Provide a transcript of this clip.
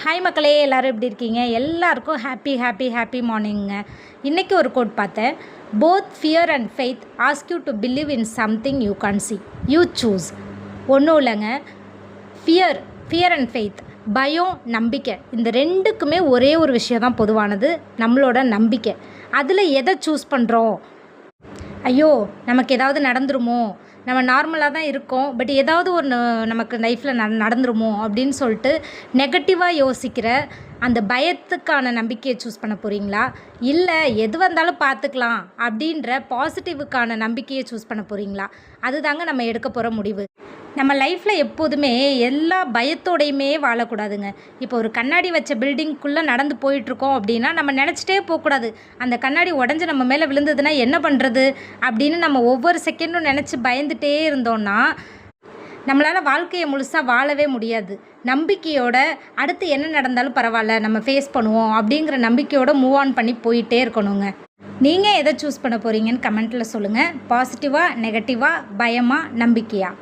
Hi மக்களே, எல்லோரும் எப்படி இருக்கீங்க? எல்லாருக்கும் ஹாப்பி மார்னிங்க. இன்றைக்கி ஒரு கோட் பார்த்தேன். Both fear and faith ask you to believe in something you can't see. You choose. ஒன்றும் இல்லைங்க. ஃபியர் அண்ட் ஃபெய்த், பயம், நம்பிக்கை, இந்த ரெண்டுக்குமே ஒரே ஒரு விஷயம் தான் பொதுவானது, நம்மளோட நம்பிக்கை. அதில் எதை சூஸ் பண்ணுறோம்? ஐயோ நமக்கு ஏதாவது நடந்துருமோ, நம்ம நார்மலாக தான் இருக்கோம், பட் ஏதாவது ஒன்று நமக்கு லைஃப்பில் நடந்துருமோ அப்படின்னு சொல்லிட்டு நெகட்டிவாக யோசிக்கிற அந்த பயத்துக்கான நம்பிக்கையை சூஸ் பண்ண போகிறீங்களா? இல்லை எது வந்தாலும் பார்த்துக்கலாம் அப்படின்ற பாசிட்டிவுக்கான நம்பிக்கையை சூஸ் பண்ண போகிறீங்களா? அதுதாங்க நம்ம எடுக்க போகிற முடிவு. நம்ம லைஃப்பில் எப்போதுமே எல்லா பயத்தோடையுமே வாழக்கூடாதுங்க. இப்போ ஒரு கண்ணாடி வச்ச பில்டிங்குள்ளே நடந்து போயிட்டுருக்கோம் அப்படின்னா நம்ம நினச்சிட்டே போகக்கூடாது. அந்த கண்ணாடி உடஞ்சி நம்ம மேலே விழுந்ததுன்னா என்ன பண்ணுறது அப்படின்னு நம்ம ஒவ்வொரு செகண்டும் நினச்சி பயந்துகிட்டே இருந்தோன்னா நம்மளால் வாழ்க்கையை முழுசாக வாழவே முடியாது. நம்பிக்கையோட அடுத்து என்ன நடந்தாலும் பரவாயில்ல, நம்ம ஃபேஸ் பண்ணுவோம் அப்படிங்கிற நம்பிக்கையோடு மூவ் ஆன் பண்ணி போயிட்டே இருக்கணுங்க. நீங்கள் எதை சூஸ் பண்ண போகிறீங்கன்னு கமெண்ட்டில் சொல்லுங்கள். பாசிட்டிவாக, நெகட்டிவாக, பயமாக, நம்பிக்கையாக?